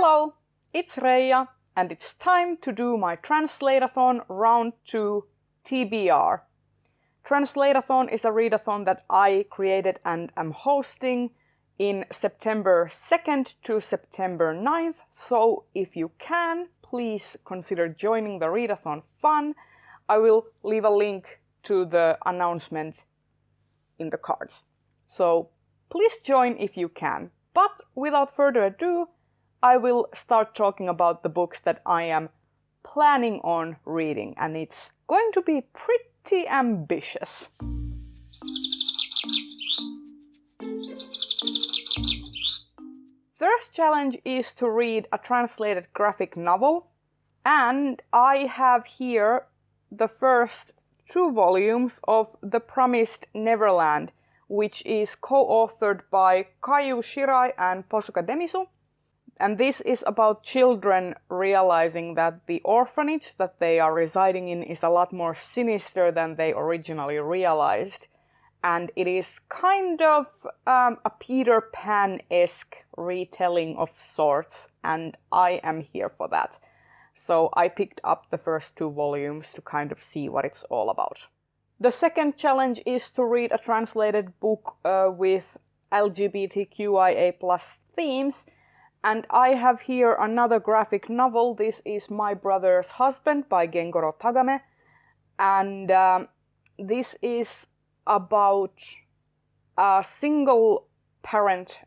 Hello, it's Reija, and it's time to do my Translateathon Round 2 TBR. Translateathon is a readathon that I created and am hosting in September 2nd to September 9th, so if you can, please consider joining the readathon fun. I will leave a link to the announcement in the cards. So please join if you can. But without further ado, I will start talking about the books that I am planning on reading, and it's going to be pretty ambitious. First challenge is to read a translated graphic novel, and I have here the first 2 volumes of The Promised Neverland, which is co-authored by Kaiju Shirai and Posuka Demisu. And this is about children realizing that the orphanage that they are residing in is a lot more sinister than they originally realized. And it is kind of a Peter Pan-esque retelling of sorts, and I am here for that. So I picked up the first 2 volumes to kind of see what it's all about. The second challenge is to read a translated book with LGBTQIA+ themes. And I have here another graphic novel. This is My Brother's Husband by Gengoro Tagame. And this is about a single parent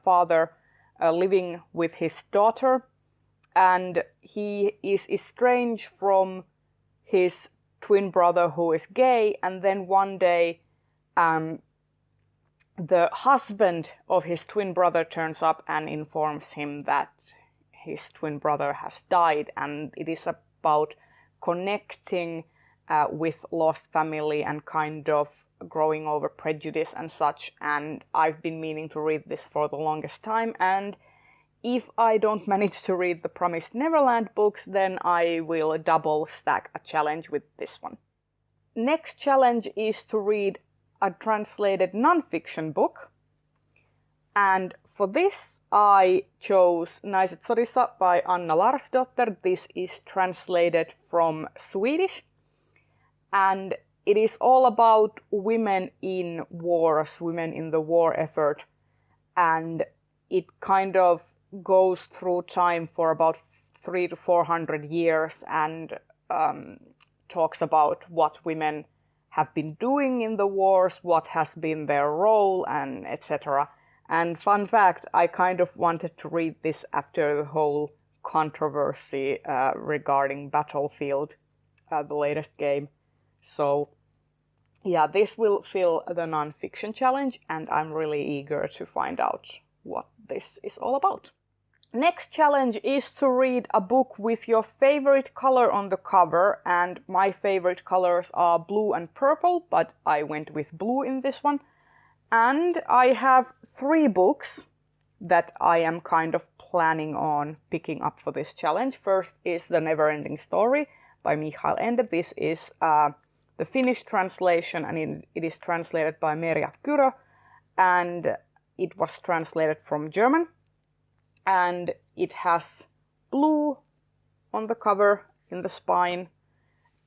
father living with his daughter. And he is estranged from his twin brother who is gay. And then one day, the husband of his twin brother turns up and informs him that his twin brother has died, and it is about connecting with lost family and kind of growing over prejudice and such. And I've been meaning to read this for the longest time, and if I don't manage to read the Promised Neverland books, then I will double stack a challenge with this one. Next challenge is to read a translated non-fiction book, and for this I chose Naiset Sodissa by Anna Larsdotter. This is translated from Swedish, and it is all about women in wars, women in the war effort, and it kind of goes through time for about 300 to 400 years and talks about what women have been doing in the wars, what has been their role, and etc. And fun fact, I kind of wanted to read this after the whole controversy regarding Battlefield, the latest game. So yeah, this will fill the non-fiction challenge, and I'm really eager to find out what this is all about. Next challenge is to read a book with your favorite color on the cover, and my favorite colors are blue and purple, but I went with blue in this one. And I have 3 books that I am kind of planning on picking up for this challenge. First is The Neverending Story by Mikael Ende. This is the Finnish translation, and it is translated by Merja Kyrö, and it was translated from German. And it has blue on the cover in the spine,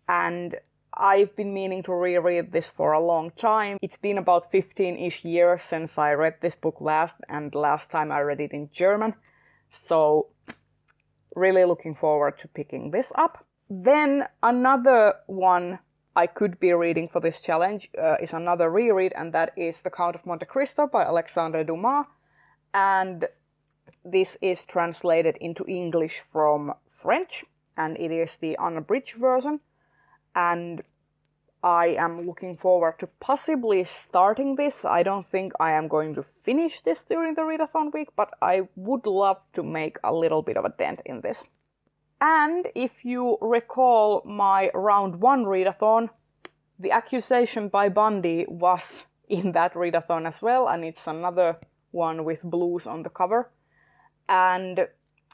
and I've been meaning to reread this for a long time. It's been about 15-ish years since I read this book last, and last time I read it in German, so really looking forward to picking this up. Then another one I could be reading for this challenge is another reread, and that is The Count of Monte Cristo by Alexandre Dumas, and this is translated into English from French, and it is the unabridged version, and I am looking forward to possibly starting this. I don't think I am going to finish this during the readathon week, but I would love to make a little bit of a dent in this. And if you recall my round 1 readathon, The Accusation by Bundy was in that readathon as well, and it's another one with blues on the cover. And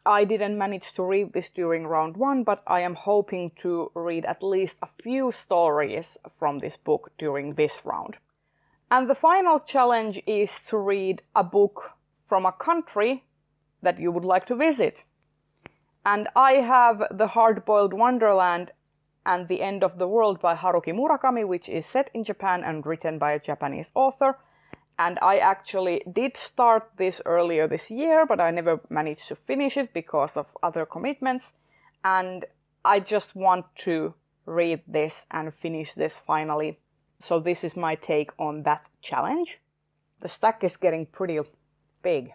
I didn't manage to read this during round 1, but I am hoping to read at least a few stories from this book during this round. And the final challenge is to read a book from a country that you would like to visit. And I have The Hard-Boiled Wonderland and the End of the World by Haruki Murakami, which is set in Japan and written by a Japanese author. And I actually did start this earlier this year, but I never managed to finish it because of other commitments. And I just want to read this and finish this finally. So this is my take on that challenge. The stack is getting pretty big.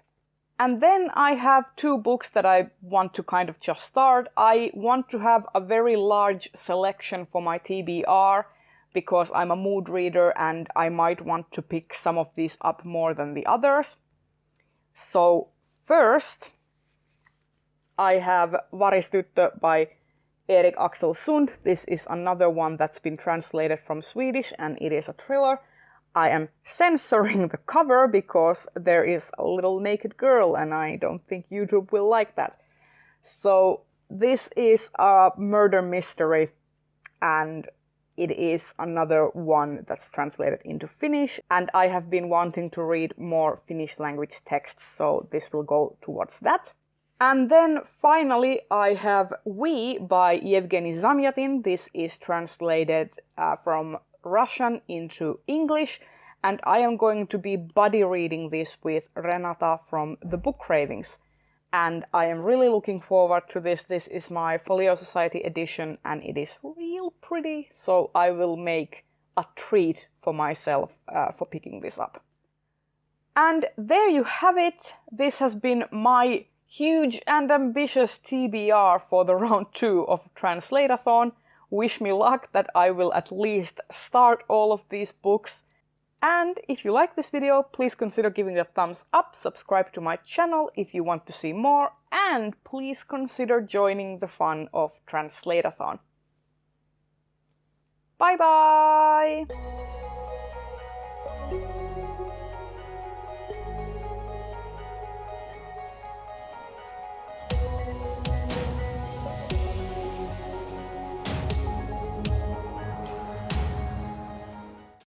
And then I have 2 books that I want to kind of just start. I want to have a very large selection for my TBR because I'm a mood reader and I might want to pick some of these up more than the others. So first, I have Varistyttö by Erik Axel Sund. This is another one that's been translated from Swedish and it is a thriller. I am censoring the cover because there is a little naked girl and I don't think YouTube will like that. So this is a murder mystery and it is another one that's translated into Finnish, and I have been wanting to read more Finnish language texts, so this will go towards that. And then finally I have We by Yevgeny Zamyatin. This is translated from Russian into English, and I am going to be buddy reading this with Renata from The Book Cravings. And I am really looking forward to this. This is my Folio Society edition and it is real pretty, so I will make a treat for myself for picking this up. And there you have it. This has been my huge and ambitious TBR for the round 2 of Translateathon. Wish me luck that I will at least start all of these books. And if you like this video, please consider giving it a thumbs up, subscribe to my channel if you want to see more, and please consider joining the fun of Translateathon. Bye bye!